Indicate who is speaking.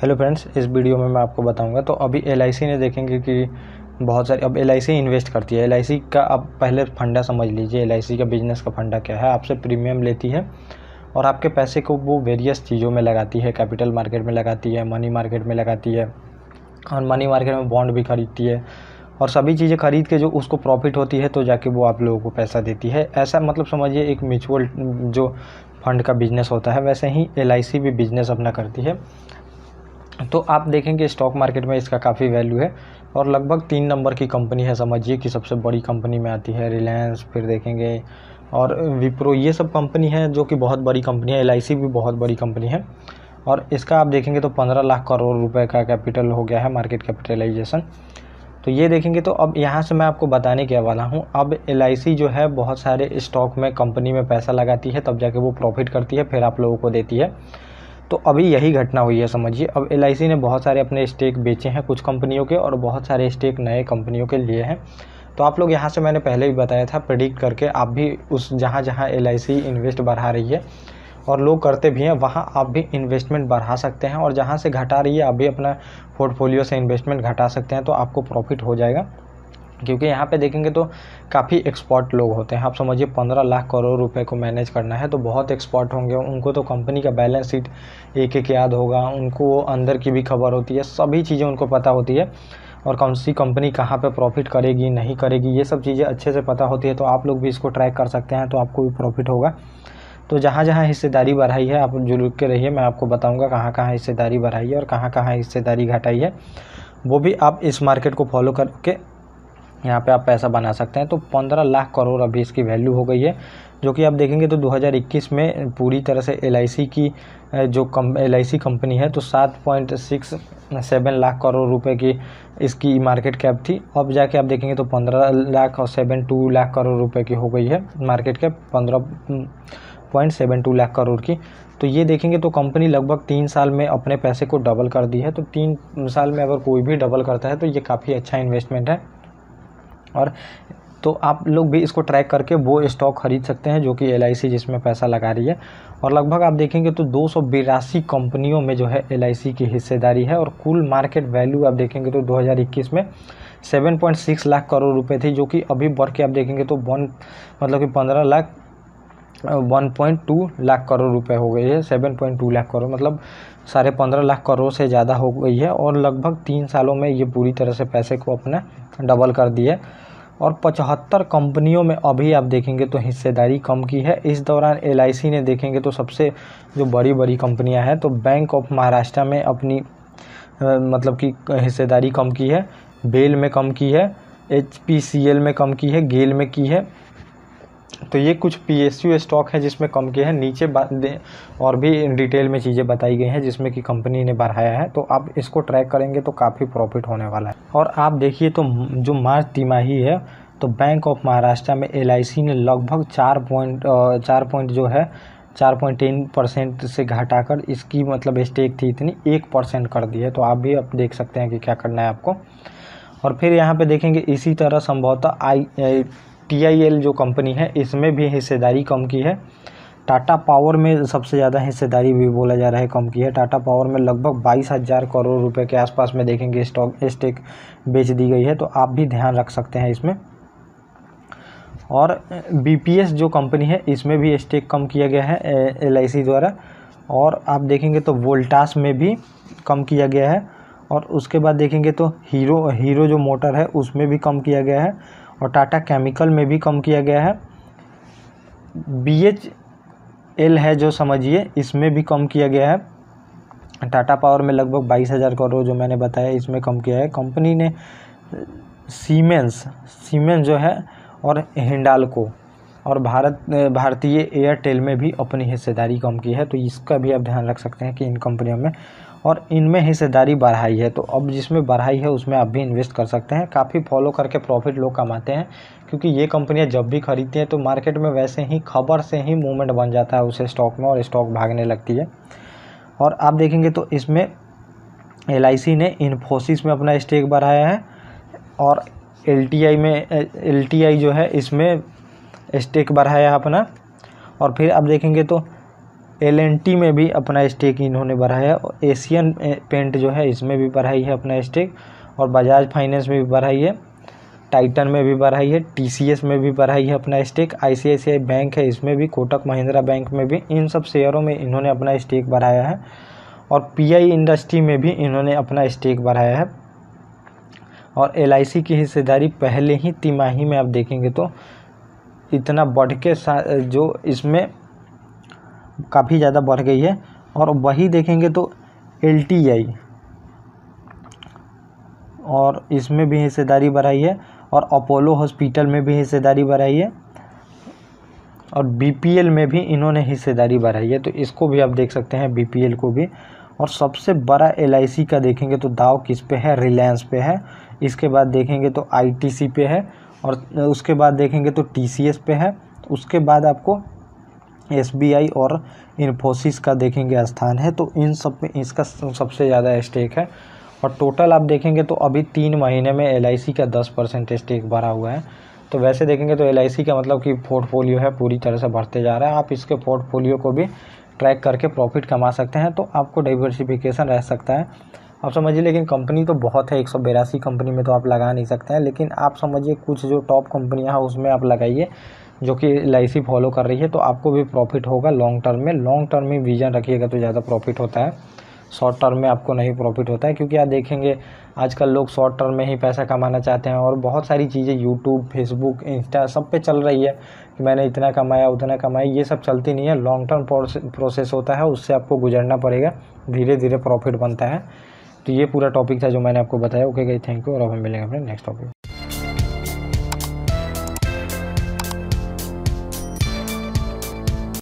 Speaker 1: Hello friends, इस video में मैं आपको बताऊंगा। तो अभी एलआईसी ने देखेंगे कि बहुत सारी अब एलआईसी इन्वेस्ट करती है। एलआईसी का अब पहले फंडा समझ लीजिए। एलआईसी का बिजनेस का फंडा क्या है, आपसे प्रीमियम लेती है और आपके पैसे को वो वेरियस चीज़ों में लगाती है। कैपिटल मार्केट में लगाती है, मनी मार्केट में लगाती है और मनी मार्केट में बॉन्ड भी खरीदती है और सभी चीज़ें खरीद के जो उसको प्रॉफिट होती है तो जाके वो आप लोगों को पैसा देती है। ऐसा मतलब समझिए एक म्यूचुअल जो फंड का बिजनेस होता है, वैसे ही एलआईसी भी बिजनेस अपना करती है। तो आप देखेंगे स्टॉक मार्केट में इसका काफ़ी वैल्यू है और लगभग 3 नंबर की कंपनी है। समझिए कि सबसे बड़ी कंपनी में आती है रिलायंस, फिर देखेंगे और विप्रो, ये सब कंपनी है जो कि बहुत बड़ी कंपनी है। एलआईसी भी बहुत बड़ी कंपनी है और इसका आप देखेंगे तो 15 लाख करोड़ रुपए का कैपिटल हो गया है, मार्केट कैपिटलाइजेशन। तो ये देखेंगे तो अब यहाँ से मैं आपको बताने के वाला हूँ। अब एलआईसी जो है बहुत सारे स्टॉक में कंपनी में पैसा लगाती है, तब जाके वो प्रॉफिट करती है, फिर आप लोगों को देती है। तो अभी यही घटना हुई है समझिए। अब एलआईसी ने बहुत सारे अपने स्टेक बेचे हैं कुछ कंपनियों के और बहुत सारे स्टेक नए कंपनियों के लिए हैं। तो आप लोग यहाँ से मैंने पहले भी बताया था, प्रेडिक्ट करके आप भी उस जहाँ जहाँ एलआईसी इन्वेस्ट बढ़ा रही है और लोग करते भी हैं, वहाँ आप भी इन्वेस्टमेंट बढ़ा सकते हैं और जहाँ से घटा रही है आप भी अपना पोर्टफोलियो से इन्वेस्टमेंट घटा सकते हैं, तो आपको प्रॉफिट हो जाएगा। क्योंकि यहाँ पे देखेंगे तो काफ़ी एक्सपर्ट लोग होते हैं। आप समझिए 15 लाख करोड़ रुपए को मैनेज करना है तो बहुत एक्सपर्ट होंगे। उनको तो कंपनी का बैलेंस शीट एक एक याद होगा, उनको अंदर की भी खबर होती है, सभी चीज़ें उनको पता होती है और कौन सी कंपनी कहाँ पे प्रॉफिट करेगी नहीं करेगी, ये सब चीज़ें अच्छे से पता होती है। तो आप लोग भी इसको ट्रैक कर सकते हैं तो आपको भी प्रॉफिट होगा। तो जहाँ जहाँ हिस्सेदारी बढ़ाई है आप जुड़ के रहिए, मैं आपको बताऊँगा कहाँ कहाँ हिस्सेदारी बढ़ाई है और कहाँ कहाँ हिस्सेदारी घटाई है। वो भी आप इस मार्केट को फॉलो करके यहाँ पे आप पैसा बना सकते हैं। तो 15 लाख करोड़ अभी इसकी वैल्यू हो गई है, जो कि आप देखेंगे तो 2021 में पूरी तरह से एलआईसी की जो एलआईसी कंपनी है तो 7.67 लाख करोड़ रुपए की इसकी मार्केट कैप थी। अब जाके आप देखेंगे तो 15 लाख और 72 लाख करोड़ रुपए की हो गई है मार्केट कैप, 15.72 लाख करोड़ की। तो ये देखेंगे तो कंपनी लगभग 3 साल में अपने पैसे को डबल कर दी है। तो 3 साल में अगर कोई भी डबल करता है तो ये काफ़ी अच्छा इन्वेस्टमेंट है। और तो आप लोग भी इसको ट्रैक करके वो स्टॉक खरीद सकते हैं जो कि एलआईसी जिसमें पैसा लगा रही है। और लगभग आप देखेंगे तो 282 कंपनियों में जो है एलआईसी की हिस्सेदारी है और कुल मार्केट वैल्यू आप देखेंगे तो 2021 में 7.6 लाख करोड़ रुपए थी, जो कि अभी बढ़ के आप देखेंगे तो 1.2 लाख करोड़ रुपए हो गई है। 7.2 लाख करोड़ मतलब 15.5 लाख करोड़ से ज़्यादा हो गई है और लगभग 3 सालों में ये पूरी तरह से पैसे को अपना डबल कर दिए। और 75 कंपनियों में अभी आप देखेंगे तो हिस्सेदारी कम की है। इस दौरान एलआईसी ने देखेंगे तो सबसे जो बड़ी बड़ी कंपनियां हैं तो बैंक ऑफ महाराष्ट्र में अपनी मतलब कि हिस्सेदारी कम की है, बेल में कम की है, एचपीसीएल में कम की है, गेल में की है। तो ये कुछ पीएसयू स्टॉक है जिसमें कम किए हैं। नीचे और भी डिटेल में चीज़ें बताई गई हैं जिसमें कि कंपनी ने बढ़ाया है। तो आप इसको ट्रैक करेंगे तो काफ़ी प्रॉफिट होने वाला है। और आप देखिए तो जो मार्च तिमाही है तो बैंक ऑफ महाराष्ट्र में एलआईसी ने लगभग 4.3% से घटाकर इसकी मतलब स्टेक थी इतनी 1% कर दी है। तो आप भी अब देख सकते हैं कि क्या करना है आपको। और फिर यहाँ पे देखेंगे इसी तरह संभवतः TIL जो कंपनी है इसमें भी हिस्सेदारी कम की है। टाटा पावर में सबसे ज़्यादा हिस्सेदारी भी बोला जा रहा है कम की है। टाटा पावर में लगभग 22,000 करोड़ रुपए के आसपास में देखेंगे स्टेक बेच दी गई है। तो आप भी ध्यान रख सकते हैं इसमें। और BPS जो कंपनी है इसमें भी स्टेक कम किया गया है एलआईसी द्वारा। और आप देखेंगे तो वोल्टास में भी कम किया गया है। और उसके बाद देखेंगे तो हीरो जो मोटर है उसमें भी कम किया गया है और टाटा केमिकल में भी कम किया गया है। BHEL है जो समझिए इसमें भी कम किया गया है। टाटा पावर में लगभग 22,000 करोड़ जो मैंने बताया इसमें कम किया है। कंपनी ने सीमेंस जो है और हिंडाल्को और भारतीय एयरटेल में भी अपनी हिस्सेदारी कम की है। तो इसका भी आप ध्यान रख सकते हैं कि इन कंपनियों में और इनमें हिस्सेदारी बढ़ाई है। तो अब जिसमें बढ़ाई है उसमें आप भी इन्वेस्ट कर सकते हैं। काफ़ी फॉलो करके प्रॉफिट लोग कमाते हैं क्योंकि ये कंपनियां जब भी खरीदती हैं तो मार्केट में वैसे ही खबर से ही मूवमेंट बन जाता है उसे स्टॉक में और स्टॉक भागने लगती है। और आप देखेंगे तो इसमें एलआईसी ने इन्फोसिस में अपना स्टेक बढ़ाया है और LTI जो है इसमें स्टेक बढ़ाया अपना। और फिर आप देखेंगे तो L&T में भी अपना स्टेक इन्होंने बढ़ाया है, और एशियन पेंट जो है इसमें भी बढ़ाई है अपना स्टेक, और बजाज फाइनेंस में भी बढ़ाई है, टाइटन में भी बढ़ाई है, TCS में भी बढ़ाई है अपना स्टेक, ICICI बैंक है इसमें भी, कोटक महिंद्रा बैंक में भी, इन सब शेयरों में इन्होंने अपना स्टेक बढ़ाया है, और PI इंडस्ट्री में भी इन्होंने अपना स्टेक बढ़ाया है। और LIC की हिस्सेदारी पहले ही तिमाही में आप देखेंगे तो इतना बढ़ के जो इसमें काफ़ी ज़्यादा बढ़ गई है। और वही देखेंगे तो LTI, और इसमें भी हिस्सेदारी बढ़ाई है, और अपोलो हॉस्पिटल में भी हिस्सेदारी बढ़ाई है, और BPL में भी इन्होंने हिस्सेदारी बढ़ाई है, तो इसको भी आप देख सकते हैं BPL को भी। और सबसे बड़ा LIC का देखेंगे तो दाव किस पे है, रिलायंस पे है, इसके बाद देखेंगे तो ITC पे है, और उसके बाद देखेंगे तो TCS पे है, उसके बाद आपको SBI और इन्फोसिस का देखेंगे स्थान है। तो इन सब में इसका सबसे ज़्यादा स्टेक है। और टोटल आप देखेंगे तो अभी 3 महीने में LIC का 10% स्टेक बढ़ा हुआ है। तो वैसे देखेंगे तो LIC का मतलब कि पोर्टफोलियो है पूरी तरह से बढ़ते जा रहा है। आप इसके पोर्टफोलियो को भी ट्रैक करके प्रॉफिट कमा सकते हैं, तो आपको डाइवर्सिफिकेशन रह सकता है। आप समझिए, लेकिन कंपनी तो बहुत है, 182 कंपनी में तो आप लगा नहीं सकते हैं, लेकिन आप समझिए कुछ जो टॉप कंपनियां हैं उसमें आप लगाइए जो कि LIC फॉलो कर रही है, तो आपको भी प्रॉफिट होगा लॉन्ग टर्म में। लॉन्ग टर्म में विजन रखिएगा तो ज़्यादा प्रॉफिट होता है, शॉर्ट टर्म में आपको नहीं प्रॉफिट होता है। क्योंकि आप देखेंगे आजकल लोग शॉर्ट टर्म में ही पैसा कमाना चाहते हैं, और बहुत सारी चीज़ें यूट्यूब, फेसबुक, इंस्टा सब पे चल रही है कि मैंने इतना कमाया उतना कमाया, ये सब चलती नहीं है। लॉन्ग टर्म प्रोसेस होता है, उससे आपको गुजरना पड़ेगा, धीरे धीरे प्रॉफिट बनता है। तो ये पूरा टॉपिक था जो मैंने आपको बताया। ओके गाइस, थैंक यू, और अब हम मिलेंगे अपने नेक्स्ट टॉपिक।